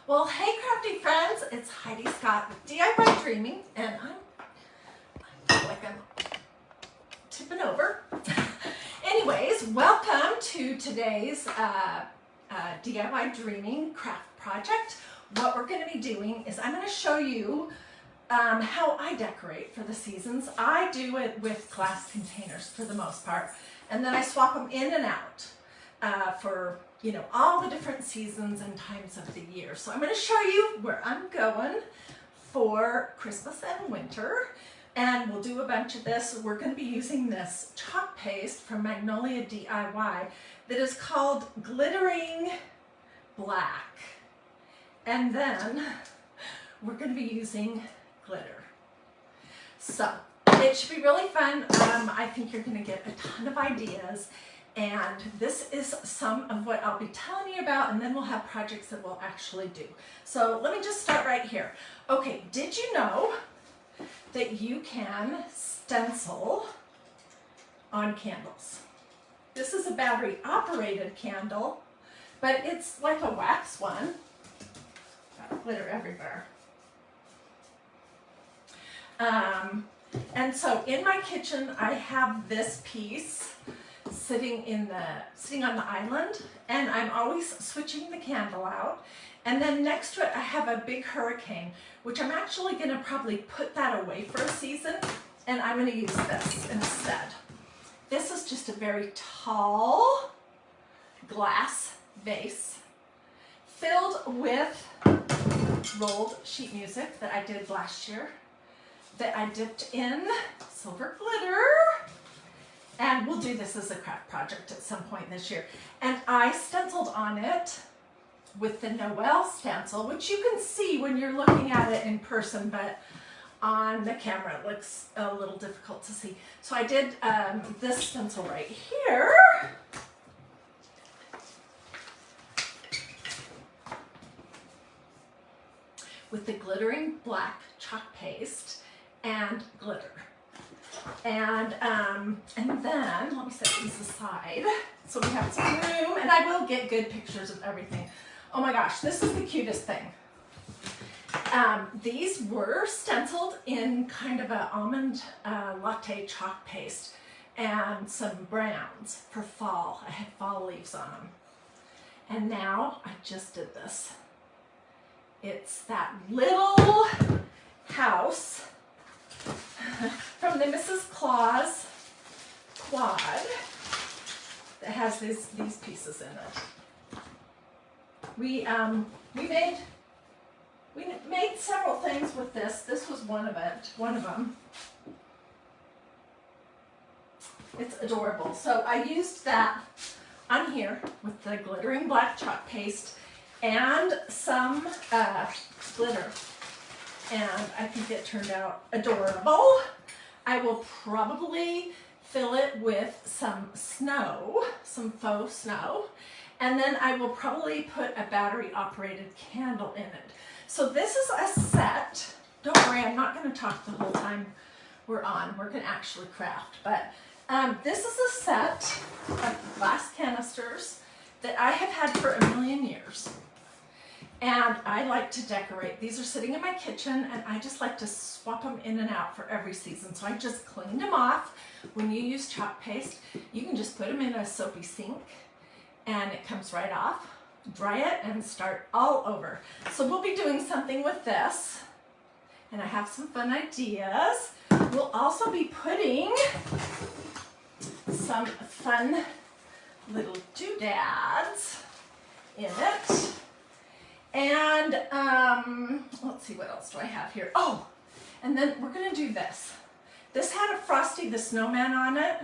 Well, hey crafty friends, it's Hiedi Scott with DiyDreaming, and I feel like I'm tipping over. Anyways, welcome to today's DiyDreaming craft project. What we're going to be doing is I'm going to show you how I decorate for the seasons. I do it with glass containers for the most part, and then I swap them in and out for all the different seasons and times of the year. So I'm going to show you where I'm going for Christmas and winter, and we'll do a bunch of this. We're going to be using this chalk paste from Magnolia DIY that is called Glittering Black, and then we're going to be using glitter. So it should be really fun. I think you're going to get a ton of ideas, and this is some of what I'll be telling you about, and then we'll have projects that we'll actually do. So let me just start right here. Okay, did you know that you can stencil on candles? This is a battery operated candle, but it's like a wax one. Got glitter everywhere. And so in my kitchen, I have this piece sitting on the island, and I'm always switching the candle out. And then next to it, I have a big hurricane, which I'm actually going to probably put that away for a season, and I'm going to use this instead. This is just a very tall glass vase filled with rolled sheet music that I did last year, that I dipped in silver glitter, and we'll do this as a craft project at some point this year. And I stenciled on it with the Noel stencil, which you can see when you're looking at it in person, but on the camera it looks a little difficult to see. So I did this stencil right here. With the glittering black chalk paste and glitter. And then let me set these aside so we have some room, and I will get good pictures of everything. Oh my gosh, this is the cutest thing. These were stenciled in kind of an almond latte chalk paste and some browns for fall. I had fall leaves on them. And now I just did this. It's that little house from the Mrs. Claus quad that has these pieces in it. We made several things with this. This was one of them. It's adorable. So I used that on here with the glittering black chalk paste and some glitter. And I think it turned out adorable. I will probably fill it with some snow, some faux snow, and then I will probably put a battery operated candle in it. So this is a set. Don't worry, I'm not going to talk the whole time we're on. We're going to actually craft. But this is a set of glass canisters that I have had for a million years. And I like to decorate. These are sitting in my kitchen, and I just like to swap them in and out for every season. So I just cleaned them off. When you use chalk paste, you can just put them in a soapy sink, and it comes right off. Dry it and start all over. So we'll be doing something with this, and I have some fun ideas. We'll also be putting some fun little doodads in it. And let's see, what else do I have here? Oh, and then we're going to do this. This had a Frosty the Snowman on it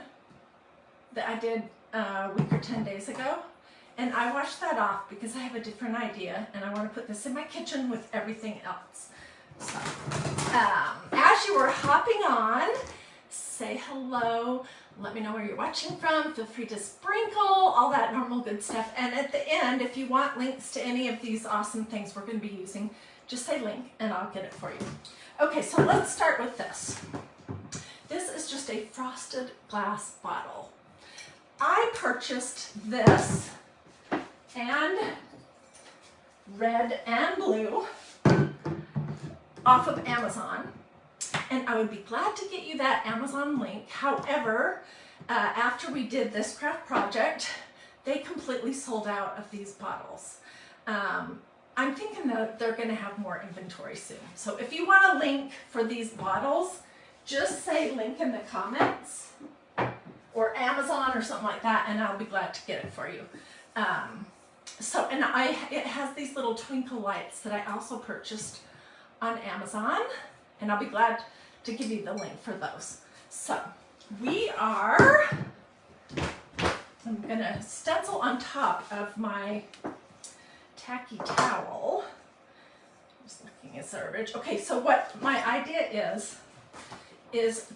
that I did a week or 10 days ago. And I washed that off because I have a different idea, and I want to put this in my kitchen with everything else. So, as you are hopping on, say hello. Let me know where you're watching from. Feel free to sprinkle, all that normal good stuff. And at the end, if you want links to any of these awesome things we're going to be using, just say link and I'll get it for you. Okay, so let's start with this. This is just a frosted glass bottle. I purchased this and red and blue off of Amazon. And I would be glad to get you that Amazon link. However, after we did this craft project, they completely sold out of these bottles. I'm thinking that they're going to have more inventory soon. So if you want a link for these bottles, just say link in the comments or Amazon or something like that, and I'll be glad to get it for you. It has these little twinkle lights that I also purchased on Amazon, and I'll be glad to give you the link for those. So I'm gonna stencil on top of my tacky towel. Just looking at Servage. Okay, so what my idea is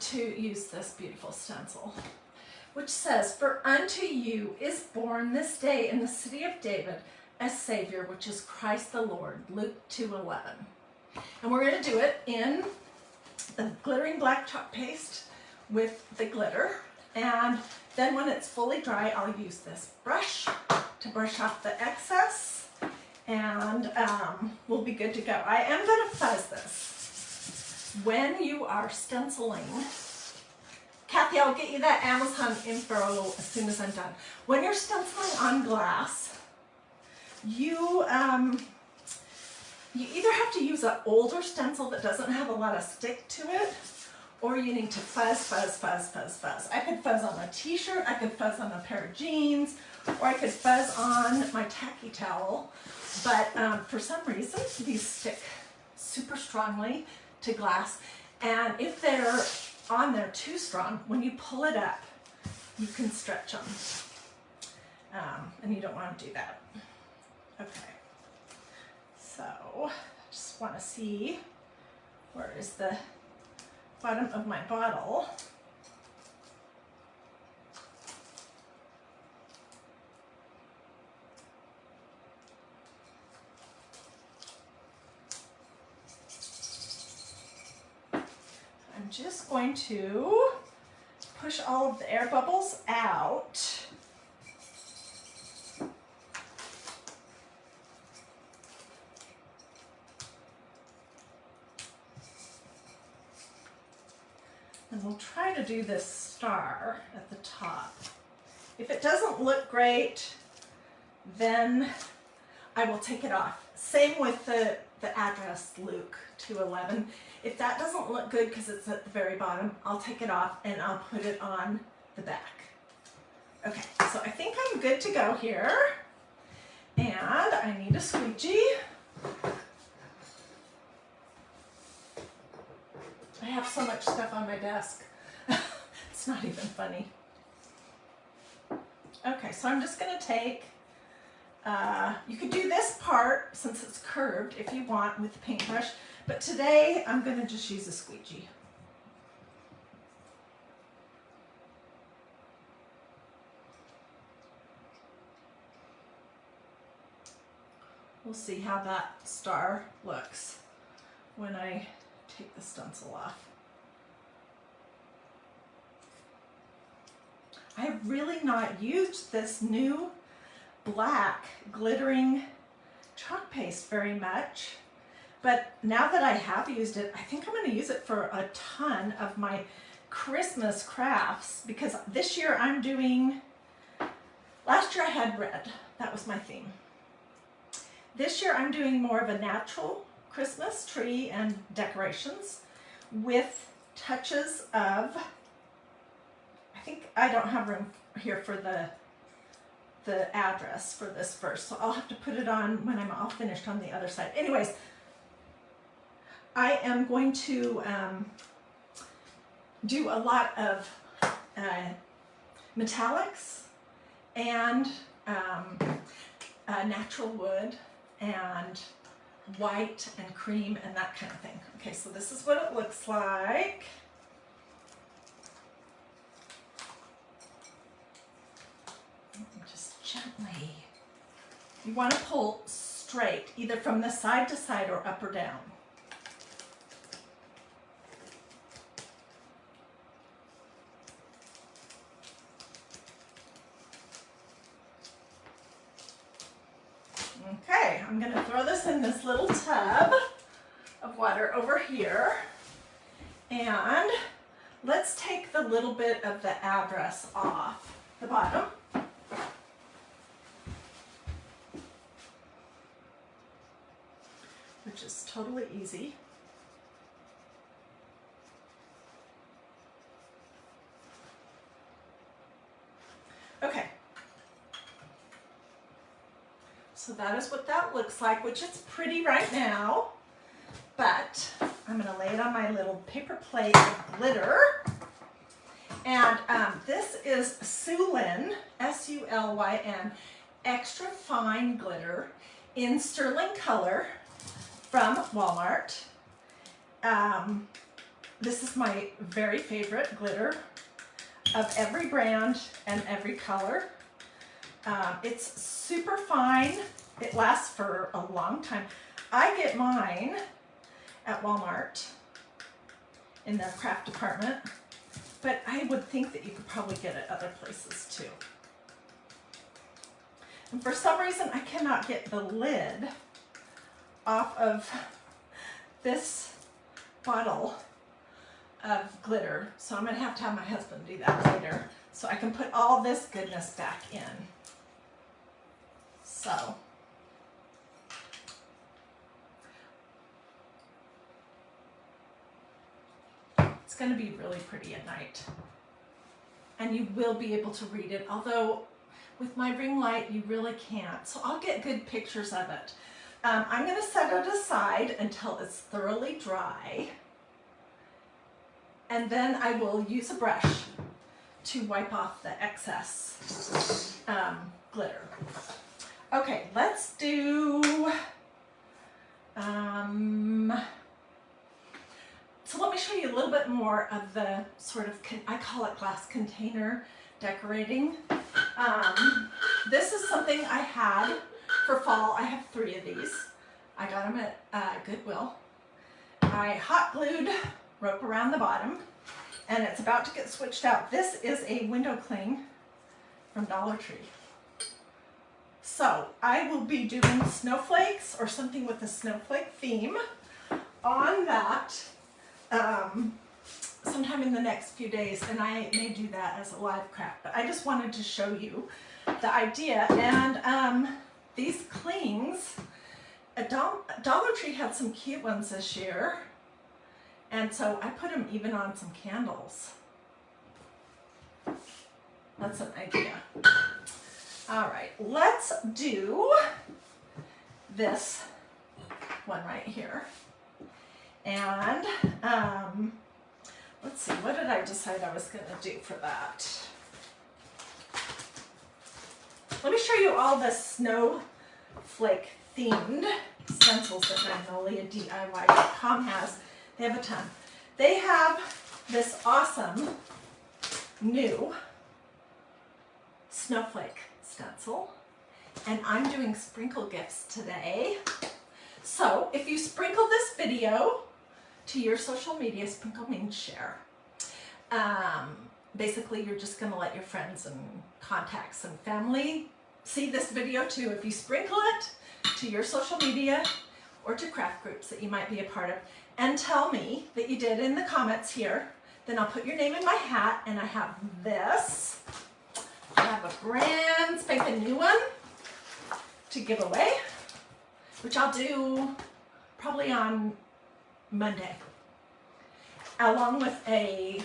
to use this beautiful stencil, which says, "For unto you is born this day in the city of David a Savior, which is Christ the Lord," Luke 2:11. And we're going to do it in the glittering black chalk paste with the glitter. And then when it's fully dry, I'll use this brush to brush off the excess, and we'll be good to go. I am going to fuzz this. When you are stenciling, Kathy, I'll get you that Amazon info as soon as I'm done. When you're stenciling on glass, you either have to use an older stencil that doesn't have a lot of stick to it, or you need to fuzz, fuzz, fuzz, fuzz, fuzz. I could fuzz on a t-shirt, I could fuzz on a pair of jeans, or I could fuzz on my tacky towel. But for some reason, these stick super strongly to glass. And if they're on there too strong, when you pull it up, you can stretch them. And you don't want to do that. Okay. So, just want to see, where is the bottom of my bottle? I'm just going to push all of the air bubbles out. And we'll try to do this star at the top. If it doesn't look great, then I will take it off. Same with the address, Luke 2:11. If that doesn't look good because it's at the very bottom, I'll take it off and I'll put it on the back. Okay, so I think I'm good to go here. And I need a squeegee. I have so much stuff on my desk. It's not even funny. Okay, so I'm just going to take, you could do this part since it's curved if you want with the paintbrush, but today I'm going to just use a squeegee. We'll see how that star looks when I take the stencil off. I have really not used this new black glittering chalk paste very much, but now that I have used it, I think I'm going to use it for a ton of my Christmas crafts, because this year I'm doing, last year I had red, that was my theme. This year I'm doing more of a natural Christmas tree and decorations with touches of, I think I don't have room here for the address for this first, so I'll have to put it on when I'm all finished on the other side. Anyways, I am going to do a lot of metallics and natural wood and white and cream and that kind of thing. Okay, so this is what it looks like. Just gently. You want to pull straight, either from the side to side or up or down. Okay, I'm gonna throw this in this little tub of water over here. And let's take the little bit of the address off the bottom. Which is totally easy. Okay. So that is what that looks like, which is pretty right now. But I'm going to lay it on my little paper plate of glitter. And this is Sulyn, S-U-L-Y-N, extra fine glitter in sterling color from Walmart. This is my very favorite glitter of every brand and every color. It's super fine. It lasts for a long time. I get mine at Walmart in their craft department, but I would think that you could probably get it other places too. And for some reason, I cannot get the lid off of this bottle of glitter, so I'm going to have my husband do that later so I can put all this goodness back in. So it's going to be really pretty at night, and you will be able to read it, although with my ring light you really can't, so I'll get good pictures of it. I'm going to set it aside until it's thoroughly dry, and then I will use a brush to wipe off the excess glitter. Okay, let's do, so let me show you a little bit more of the sort of, I call it glass container decorating. This is something I had for fall. I have 3 of these. I got them at Goodwill. I hot glued rope around the bottom, and it's about to get switched out. This is a window cling from Dollar Tree. So I will be doing snowflakes or something with a snowflake theme on that sometime in the next few days, and I may do that as a live craft, but I just wanted to show you the idea. And these clings, Dollar Tree had some cute ones this year, and so I put them even on some candles. That's an idea. All right, let's do this one right here. And let's see, what did I decide I was going to do for that? Let me show you all the snowflake themed stencils that MagnoliaDIY.com has. They have a ton. They have this awesome new snowflake stencil, and I'm doing sprinkle gifts today. So if you sprinkle this video to your social media, sprinkle means share. Basically, you're just going to let your friends and contacts and family see this video too. If you sprinkle it to your social media or to craft groups that you might be a part of, and tell me that you did in the comments here, then I'll put your name in my hat. And I have this. I have a brand spanking new one to give away, which I'll do probably on Monday, along with a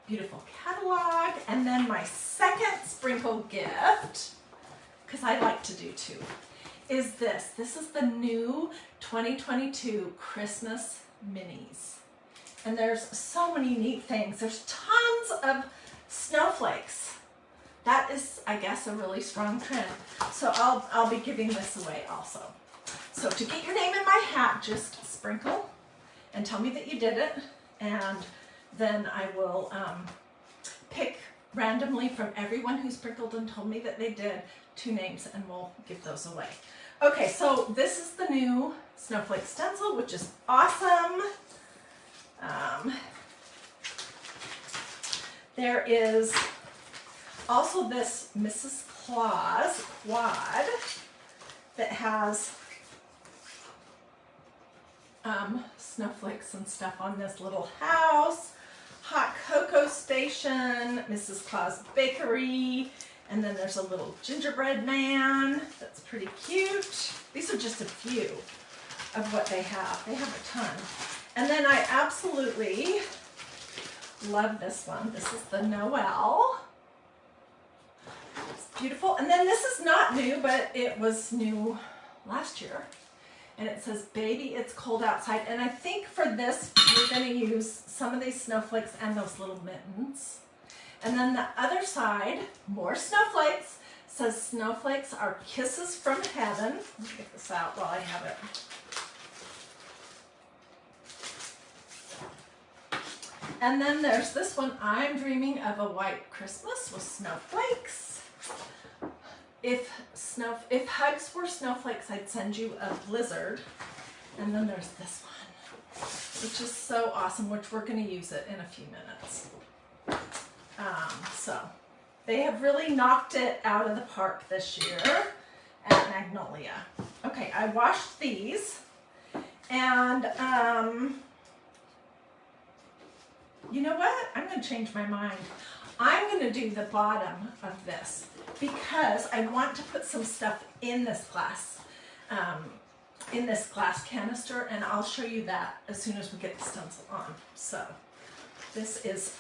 beautiful catalog. And then my second sprinkle gift, because I like to do 2, is this. This is the new 2022 Christmas minis. And there's so many neat things. There's tons of snowflakes. That is, I guess, a really strong trend. So I'll be giving this away also. So to get your name in my hat, just sprinkle and tell me that you did it, and then I will pick randomly from everyone who sprinkled and told me that they did 2 names, and we'll give those away. Okay, so this is the new snowflake stencil, which is awesome. There is also this Mrs. Claus quad that has snowflakes and stuff on this little house. Hot cocoa station, Mrs. Claus Bakery, and then there's a little gingerbread man that's pretty cute. These are just a few of what they have. They have a ton. And then I absolutely love this one. This is the Noel. It's beautiful. And then this is not new, but it was new last year. And it says, "Baby, it's cold outside." And I think for this, we're going to use some of these snowflakes and those little mittens. And then the other side, more snowflakes, says, "Snowflakes are kisses from heaven." Let me get this out while I have it. And then there's this one, "I'm dreaming of a white Christmas with snowflakes." If hugs were snowflakes, I'd send you a blizzard. And then there's this one, which is so awesome, which we're going to use it in a few minutes. So they have really knocked it out of the park this year at Magnolia. Okay, I washed these, and you know what? I'm going to change my mind. I'm going to do the bottom of this because I want to put some stuff in this glass canister, and I'll show you that as soon as we get the stencil on. So this is,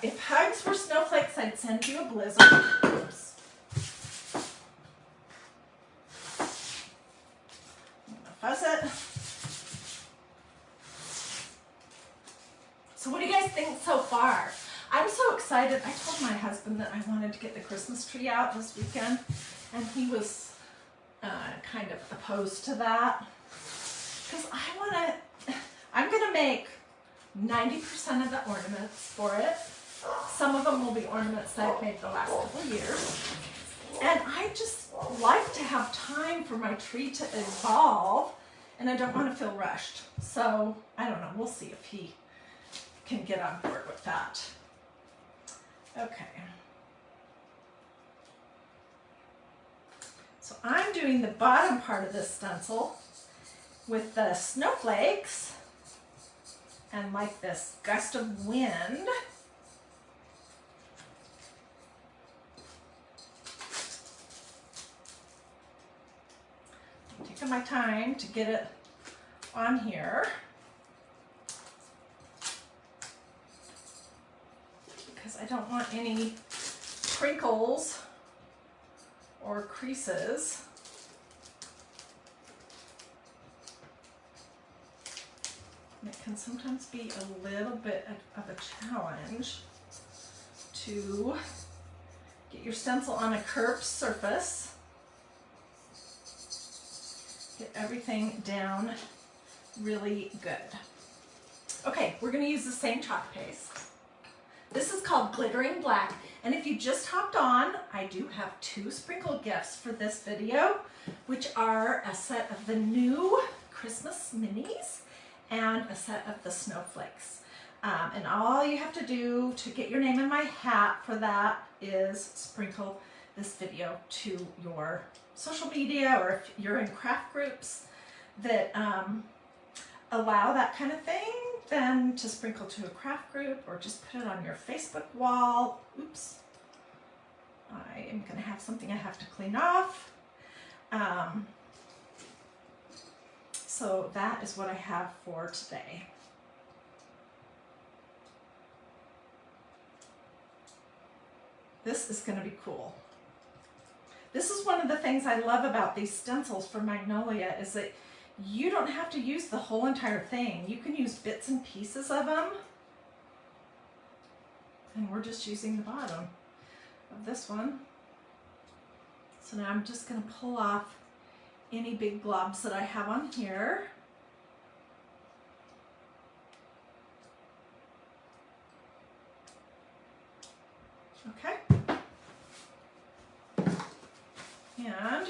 if hugs were snowflakes, I'd send you a blizzard. Oops. I'm going to fuzz it. So what do you guys think so far? I'm so excited. I told my husband that I wanted to get the Christmas tree out this weekend, and he was kind of opposed to that. Because I'm going to make 90% of the ornaments for it. Some of them will be ornaments that I've made the last couple of years. And I just like to have time for my tree to evolve, and I don't want to feel rushed. So, I don't know. We'll see if he can get on board with that. Okay. So I'm doing the bottom part of this stencil with the snowflakes and like this gust of wind. I'm taking my time to get it on here, because I don't want any crinkles or creases. And it can sometimes be a little bit of a challenge to get your stencil on a curved surface. Get everything down really good. Okay, we're going to use the same chalk paste. This is called Glittering Black, and if you just hopped on, I do have 2 sprinkle gifts for this video, which are a set of the new Christmas minis and a set of the snowflakes. And all you have to do to get your name in my hat for that is sprinkle this video to your social media, or if you're in craft groups that allow that kind of thing, then to sprinkle to a craft group, or just put it on your Facebook wall. Oops. I am going to have something I have to clean off. So that is what I have for today. This is going to be cool. This is one of the things I love about these stencils for Magnolia, is that you don't have to use the whole entire thing. You can use bits and pieces of them. And we're just using the bottom of this one. So now I'm just going to pull off any big globs that I have on here. Okay. And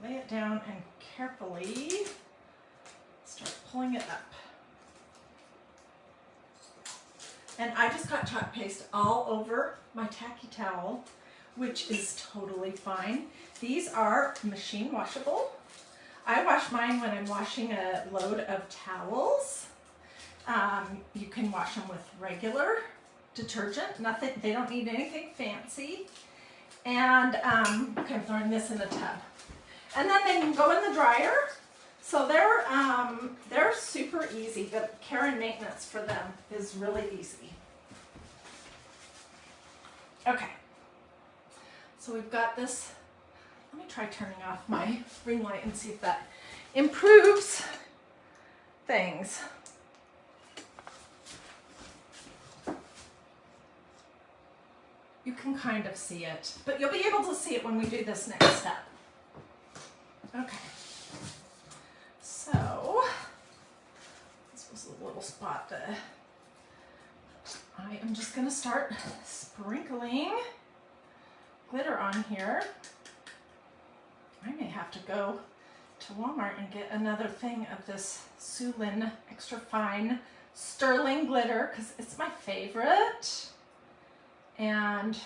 lay it down and carefully start pulling it up. And I just got chalk paste all over my tacky towel, which is totally fine. These are machine washable. I wash mine when I'm washing a load of towels. You can wash them with regular detergent, nothing, they don't need anything fancy. And okay, I'm throwing this in the tub. And then they can go in the dryer. So they're super easy. The care and maintenance for them is really easy. Okay, so we've got this. Let me try turning off my ring light and see if that improves things. You can kind of see it, but you'll be able to see it when we do this next step. Okay, so this was a little spot to, I am just gonna start sprinkling glitter on here. I may have to go to Walmart and get another thing of this Sulin extra fine sterling glitter because it's my favorite. And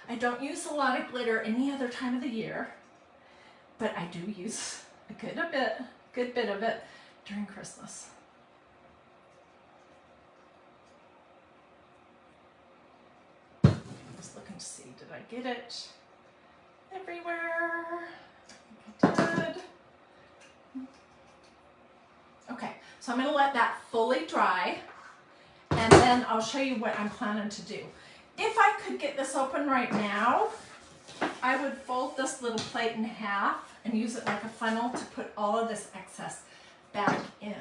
I don't use a lot of glitter any other time of the year, but I do use a good bit of it during Christmas. I'm just looking to see, did I get it everywhere? I did. Okay, so I'm going to let that fully dry, and then I'll show you what I'm planning to do. If I could get this open right now, I would fold this little plate in half and use it like a funnel to put all of this excess back in.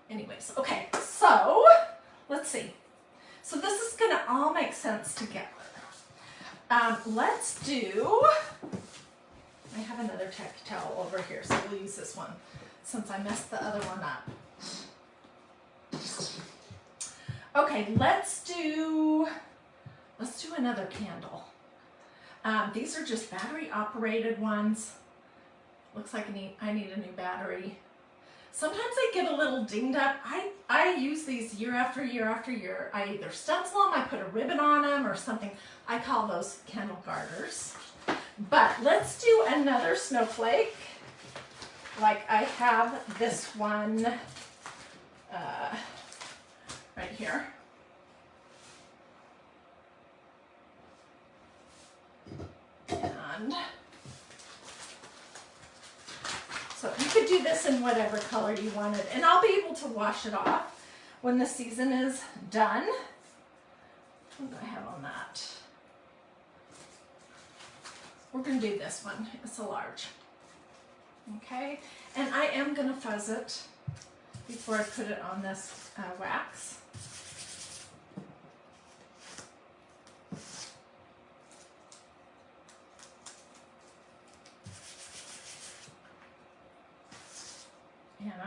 Anyways, okay, so let's see. So this is gonna all make sense together. Let's do, I have another tacky towel over here, so we'll use this one since I messed the other one up. Okay, let's do another candle. These are just battery operated ones. Looks like I need a new battery. Sometimes they get a little dinged up. I use these year after year after year. I either stencil them, I put a ribbon on them or something. I call those candle garters. But let's do another snowflake. Like I have this one right here. And so you could do this in whatever color you wanted, and I'll be able to wash it off when the season is done. What do I have on that? We're going to do this one. It's a large. Okay, and I am going to fuzz it before I put it on this wax.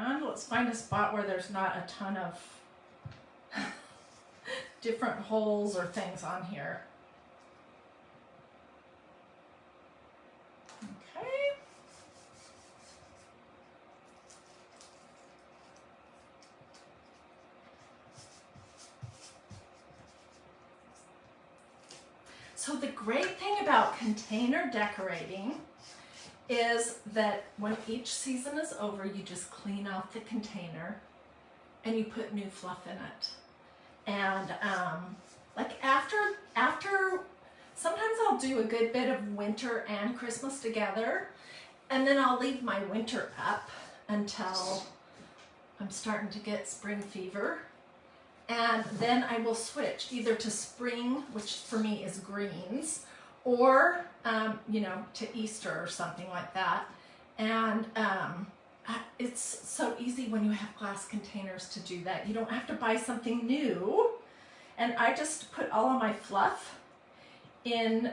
And let's find a spot where there's not a ton of different holes or things on here. Okay. So the great thing about container decorating is that when each season is over, you just clean off the container and you put new fluff in it. And like after, sometimes I'll do a good bit of winter and Christmas together, and then I'll leave my winter up until I'm starting to get spring fever. And then I will switch either to spring, which for me is greens, or you know, to Easter or something like that. And it's so easy when you have glass containers to do that. You don't have to buy something new. And I just put all of my fluff in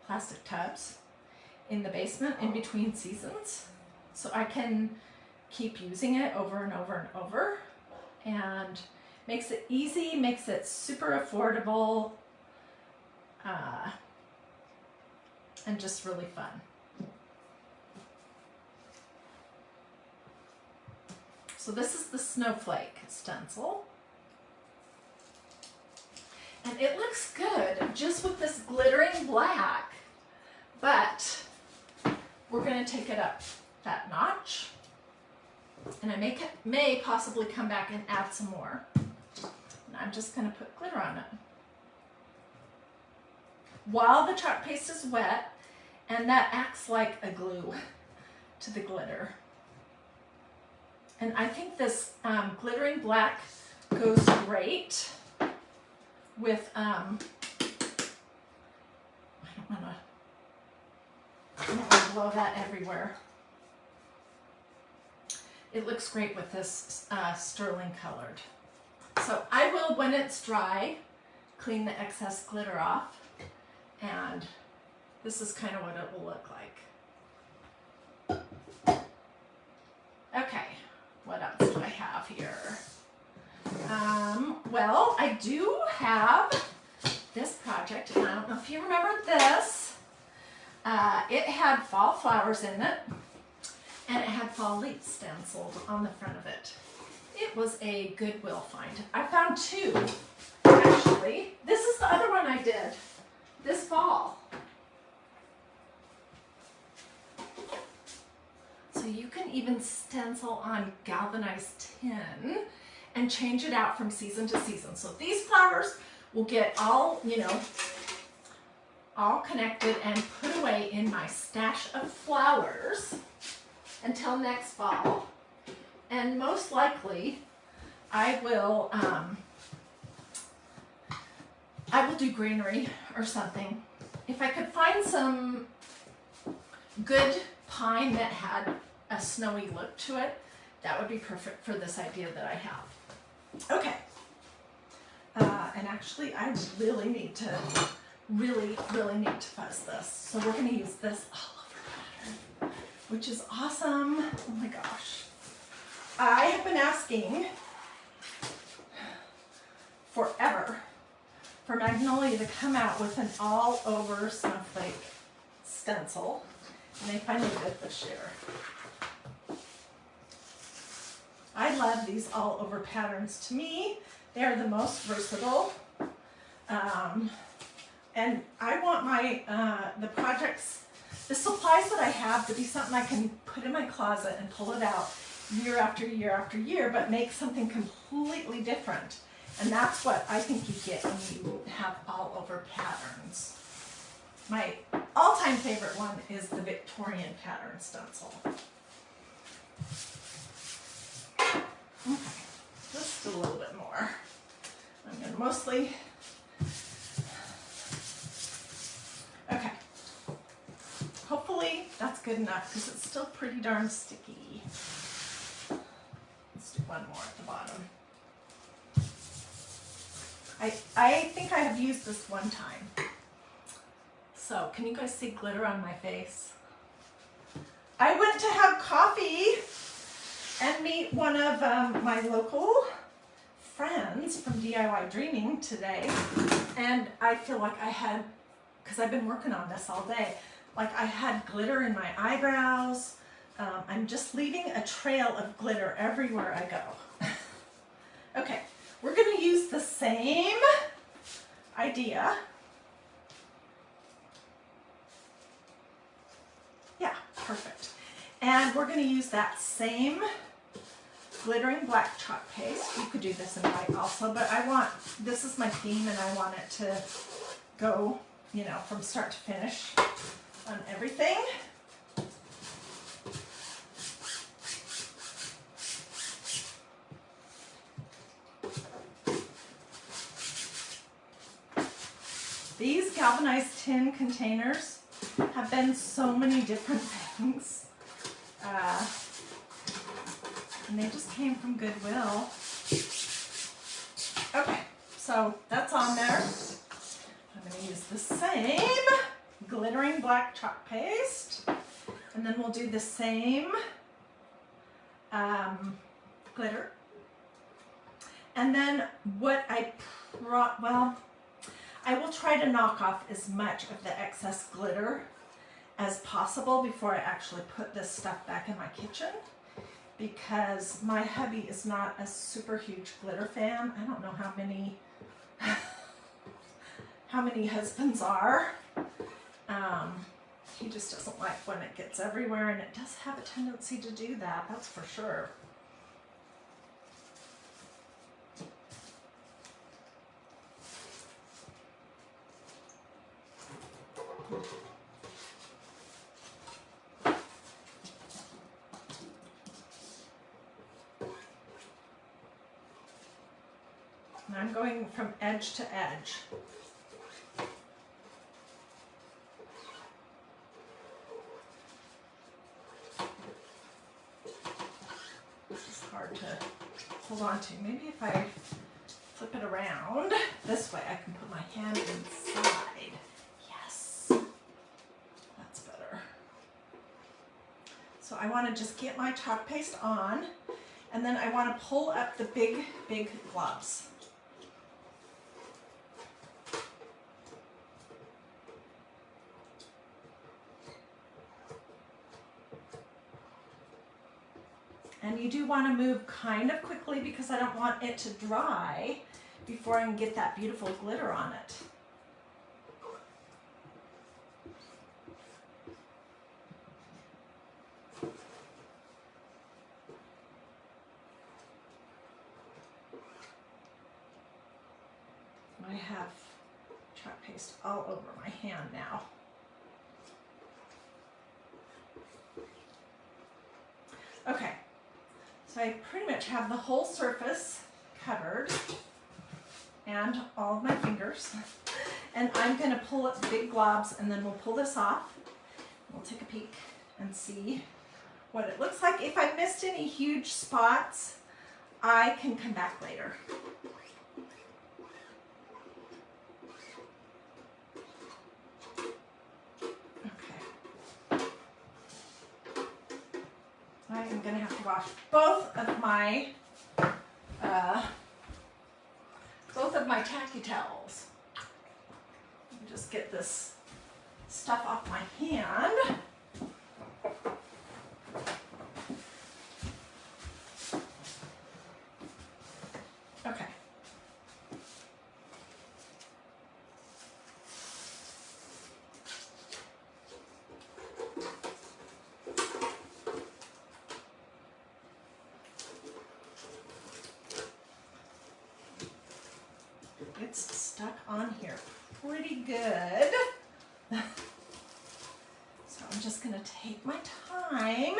plastic tubs in the basement in between seasons, so I can keep using it over and over and over. And makes it easy, makes it super affordable, and just really fun. So this is the snowflake stencil. And it looks good just with this glittering black. take it up that notch. And I may possibly come back and add some more. And I'm just going to put glitter on it. While the chalk paste is wet, and that acts like a glue to the glitter. And I think this glittering black goes great with, I don't want to blow that everywhere. It looks great with this sterling colored. So I will, when it's dry, clean the excess glitter off. And this is kind of what it will look like. Okay, what else do I have here? Well, I do have this project, and I don't know if you remember this. It had fall flowers in it, and it had fall leaves stenciled on the front of it. It was a Goodwill find. I found two, actually. This is the other one I did this fall. So you can even stencil on galvanized tin and change it out from season to season. So these flowers will get all, you know, all connected and put away in my stash of flowers until next fall. And most likely I will do greenery or something. If I could find some good pine that had a snowy look to it, that would be perfect for this idea that I have. Okay. And actually I really need to fuzz this. So we're going to use this all over pattern, which is awesome. Oh my gosh. I have been asking forever for Magnolia to come out with an all-over snowflake stencil, and they finally did this year. I love these all-over patterns. To me, they are the most versatile, and I want my the projects, the supplies that I have, to be something I can put in my closet and pull it out year after year after year, but make something completely different. And that's what I think you get when you have all over patterns. My all-time favorite one is the Victorian pattern stencil. Okay, just a little bit more. I'm going to mostly, okay. Hopefully that's good enough because it's still pretty darn sticky. Let's do one more at the bottom. I think I have used this one time. So, can you guys see glitter on my face? I went to have coffee and meet one of my local friends from DiyDreaming today. And I feel like I had, because I've been working on this all day, like I had glitter in my eyebrows. I'm just leaving a trail of glitter everywhere I go. Okay. We're going to use the same idea. Yeah, perfect. And we're going to use that same glittering black chalk paste. You could do this in white also, but this is my theme and I want it to go, you know, from start to finish on everything. These galvanized tin containers have been so many different things. And they just came from Goodwill. Okay, so that's on there. I'm going to use the same glittering black chalk paste. And then we'll do the same glitter. And then what I will try to knock off as much of the excess glitter as possible before I actually put this stuff back in my kitchen, because my hubby is not a super huge glitter fan. I don't know how many husbands are. He just doesn't like when it gets everywhere, and it does have a tendency to do that, that's for sure. And I'm going from edge to edge. This is hard to hold on to. Maybe if I flip it around this way, I can put my hand inside. Yes, that's better. So I want to just get my chalk paste on, and then I want to pull up the big globs. And you do want to move kind of quickly because I don't want it to dry before I can get that beautiful glitter on it. I have chalk paste all over my hand now. Okay. So I pretty much have the whole surface covered and all of my fingers. And I'm going to pull up the big globs, and then we'll pull this off. We'll take a peek and see what it looks like. If I missed any huge spots, I can come back later. I'm going to have to wash both of my tacky towels. Just get this stuff off my hand. Okay. It's stuck on here pretty good. So I'm just going to take my time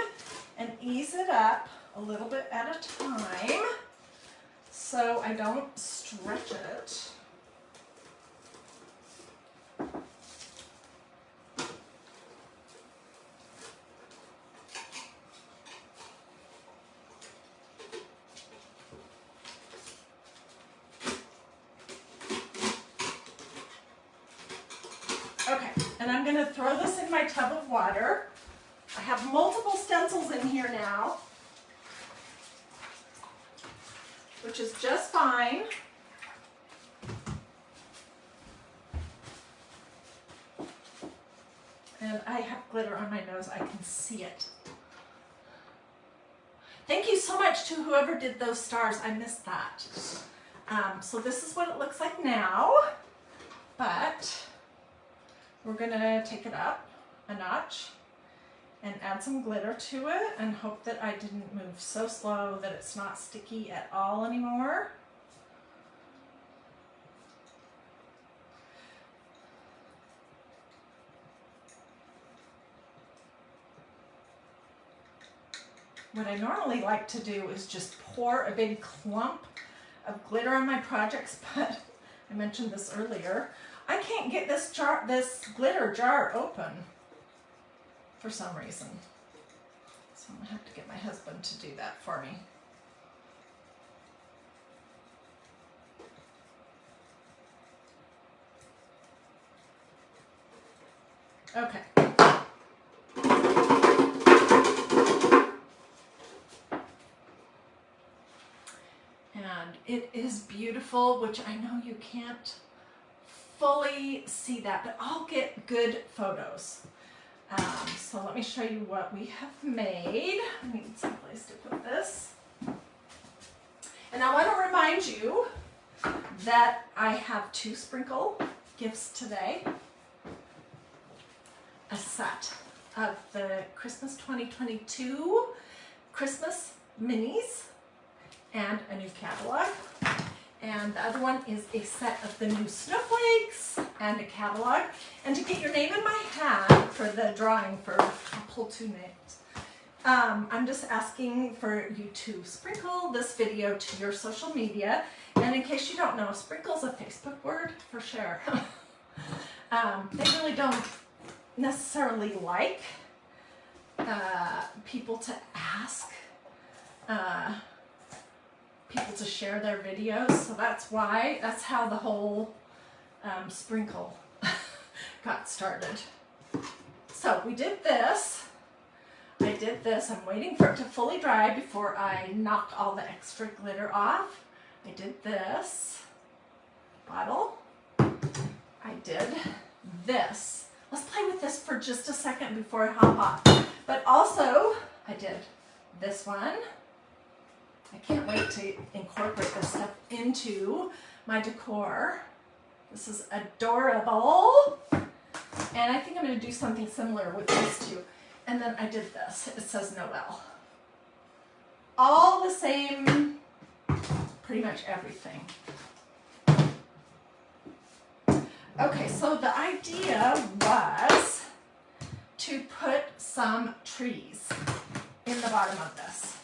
and ease it up a little bit at a time so I don't stretch it. Okay, and I'm going to throw this in my tub of water. I have multiple stencils in here now, which is just fine. And I have glitter on my nose. I can see it. Thank you so much to whoever did those stars. I missed that. So this is what it looks like now, but we're gonna take it up a notch and add some glitter to it and hope that I didn't move so slow that it's not sticky at all anymore. What I normally like to do is just pour a big clump of glitter on my projects, but I mentioned this earlier. I can't get this glitter jar open for some reason. So I'm gonna have to get my husband to do that for me. Okay. And it is beautiful, which I know you can't fully see that, but I'll get good photos. So let me show you what we have made. I need some place to put this. And I want to remind you that I have 2 sprinkle gifts today. a set of the Christmas 2022 Christmas minis and a new catalog. And the other one is a set of the new snowflakes and a catalog. And to get your name in my hat for the drawing for, I'll pull 2 names. I'm just asking for you to sprinkle this video to your social media. And in case you don't know, sprinkle's a Facebook word for share. They really don't necessarily like people to ask people to share their videos, so that's how the whole sprinkle got started. So we did this. I did this. I'm waiting for it to fully dry before I knock all the extra glitter off. I did this bottle. I did this. Let's play with this for just a second before I hop off. But also, I did this one. I can't wait to incorporate this stuff into my decor. This is adorable. And I think I'm going to do something similar with these two. And then I did this. It says Noel. All the same, pretty much everything. Okay, so the idea was to put some trees in the bottom of this.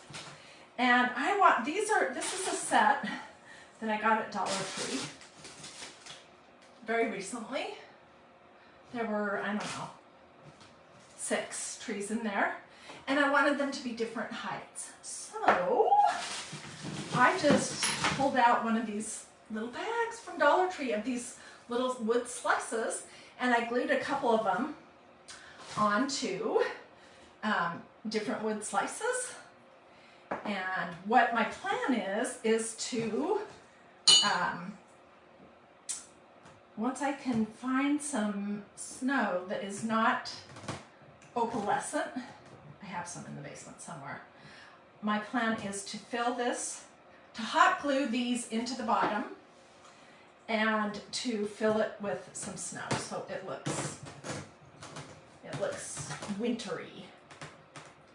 And I want, this is a set that I got at Dollar Tree very recently. There were, I don't know, 6 trees in there. And I wanted them to be different heights. So I just pulled out one of these little bags from Dollar Tree of these little wood slices, and I glued a couple of them onto different wood slices. And what my plan is to, once I can find some snow that is not opalescent, I have some in the basement somewhere, my plan is to fill this, to hot glue these into the bottom, and to fill it with some snow so it looks wintry.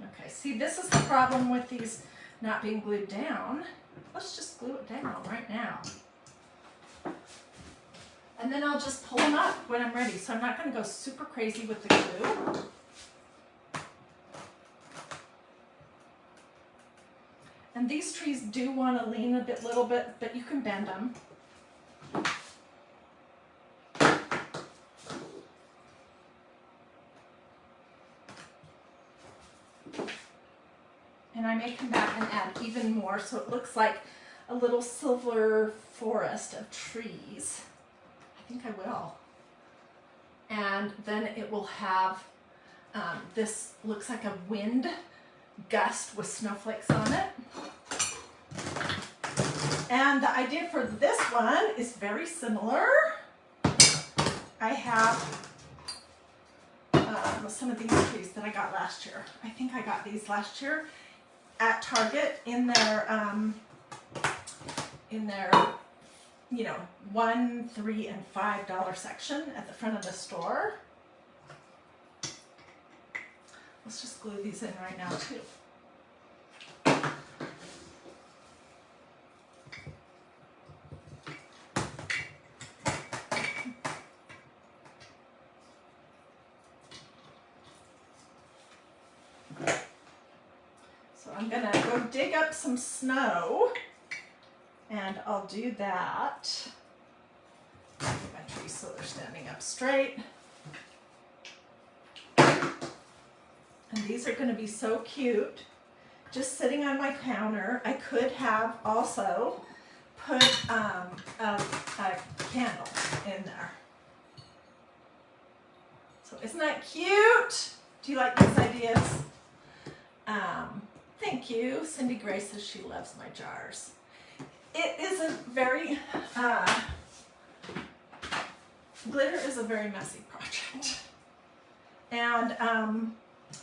Okay, see, this is the problem with these not being glued down. Let's just glue it down right now. And then I'll just pull them up when I'm ready. So I'm not going to go super crazy with the glue. And these trees do want to lean a little bit, but you can bend them. And I may come back and add even more so it looks like a little silver forest of trees. I think I will. And then it will have, this looks like a wind gust with snowflakes on it. And the idea for this one is very similar. I have some of these trees that I got last year. I think I got these last year at Target in their you know, $1, $3, and $5 section at the front of the store. Let's just glue these in right now too. I'm gonna go dig up some snow, and I'll do that. Get my trees so they're standing up straight. And these are gonna be so cute, just sitting on my counter. I could have also put a candle in there. So isn't that cute? Do you like these ideas? Thank you. Cindy Gray says she loves my jars. It is a very, glitter is a very messy project. And,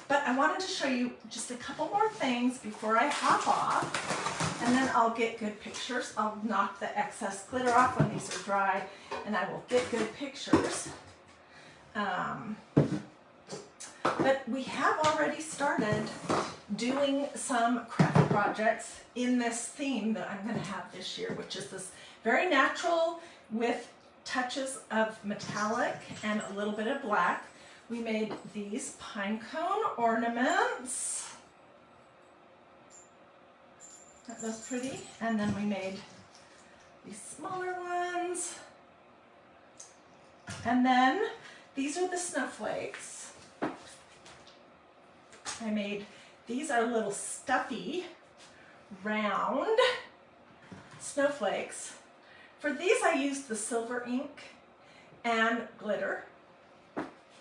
but I wanted to show you just a couple more things before I hop off, and then I'll get good pictures. I'll knock the excess glitter off when these are dry, and I will get good pictures. But we have already started doing some craft projects in this theme that I'm going to have this year, which is this very natural with touches of metallic and a little bit of black. We made these pine cone ornaments. Aren't those pretty? And then we made these smaller ones. And then these are the snowflakes. I made, these are little stuffy, round snowflakes. For these I used the silver ink and glitter,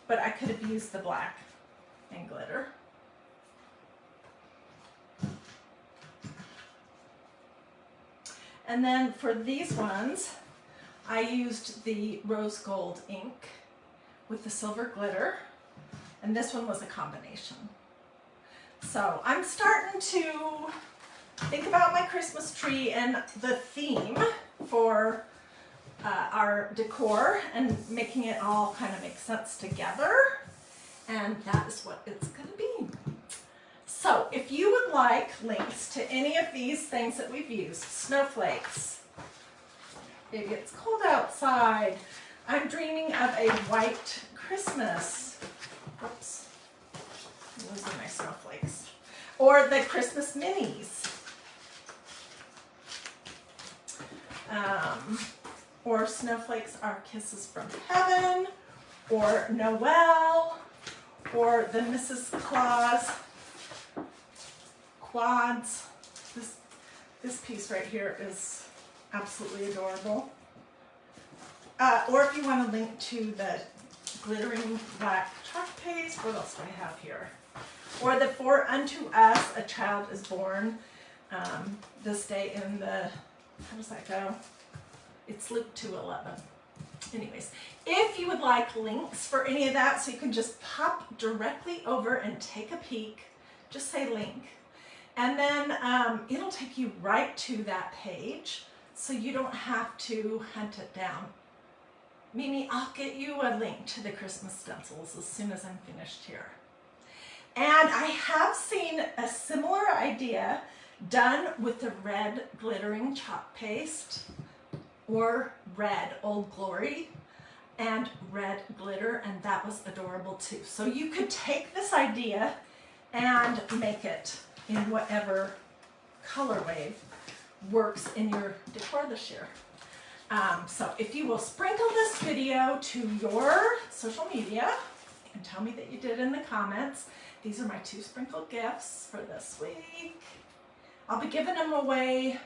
but I could have used the black and glitter. And then for these ones, I used the rose gold ink with the silver glitter, and this one was a combination. So I'm starting to think about my Christmas tree and the theme for our decor and making it all kind of make sense together, and that is what it's going to be. So if you would like links to any of these things that we've used, snowflakes, maybe it's cold outside, I'm dreaming of a white Christmas, oops, I'm losing my snowflakes, or the Christmas minis, or snowflakes are kisses from heaven, or Noel, or the Mrs. Claus quads. This piece right here is absolutely adorable. Or if you want to link to the glittering black chalk paste, what else do I have here? Or the For Unto Us a Child is Born, this day in the, how does that go? It's Luke 2:11. Anyways, if you would like links for any of that, so you can just pop directly over and take a peek, just say link. And then it'll take you right to that page, so you don't have to hunt it down. Mimi, I'll get you a link to the Christmas stencils as soon as I'm finished here. And I have seen a similar idea done with the red glittering chalk paste, or red Old Glory and red glitter, and that was adorable too. So you could take this idea and make it in whatever color wave works in your decor this year. So if you will sprinkle this video to your social media and tell me that you did in the comments. These are my 2 sprinkle gifts for this week. I'll be giving them away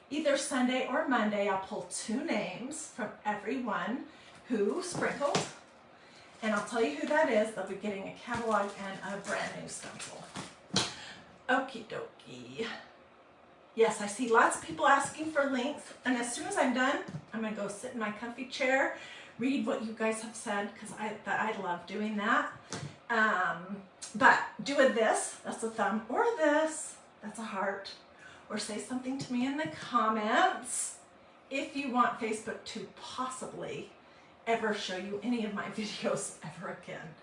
either Sunday or Monday. I'll pull 2 names from everyone who sprinkled, and I'll tell you who that is. They'll be getting a catalog and a brand new stencil. Okie dokie. Yes, I see lots of people asking for links, and as soon as I'm done, I'm going to go sit in my comfy chair, read what you guys have said, because I love doing that. But do a this, that's a thumb, or this, that's a heart, or say something to me in the comments if you want Facebook to possibly ever show you any of my videos ever again.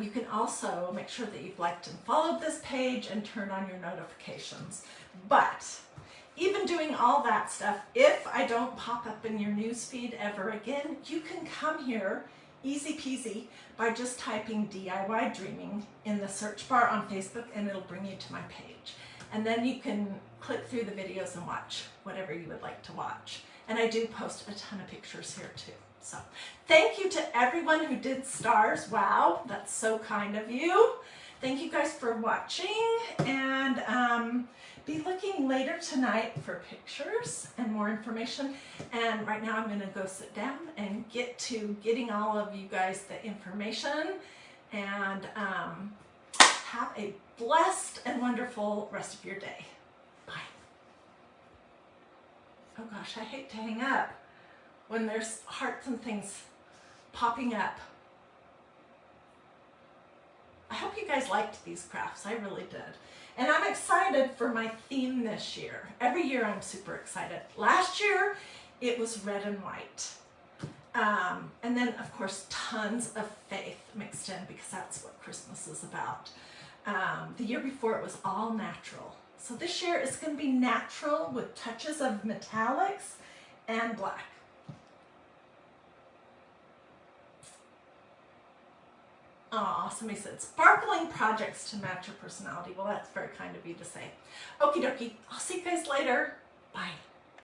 You can also make sure that you've liked and followed this page and turned on your notifications. But even doing all that stuff, if I don't pop up in your newsfeed ever again, you can come here easy peasy by just typing DIY Dreaming in the search bar on Facebook, and it'll bring you to my page. And then you can click through the videos and watch whatever you would like to watch. And I do post a ton of pictures here too. So thank you to everyone who did stars. Wow, that's so kind of you. Thank you guys for watching, and be looking later tonight for pictures and more information. And right now I'm going to go sit down and get to getting all of you guys the information, and have a blessed and wonderful rest of your day. Bye. Oh gosh, I hate to hang up when there's hearts and things popping up. I hope you guys liked these crafts. I really did. And I'm excited for my theme this year. Every year I'm super excited. Last year it was red and white. And then, of course, tons of faith mixed in because that's what Christmas is about. The year before it was all natural. So this year it's going to be natural with touches of metallics and black. Aw, somebody said sparkling projects to match your personality. Well, that's very kind of you to say. Okie dokie. I'll see you guys later. Bye.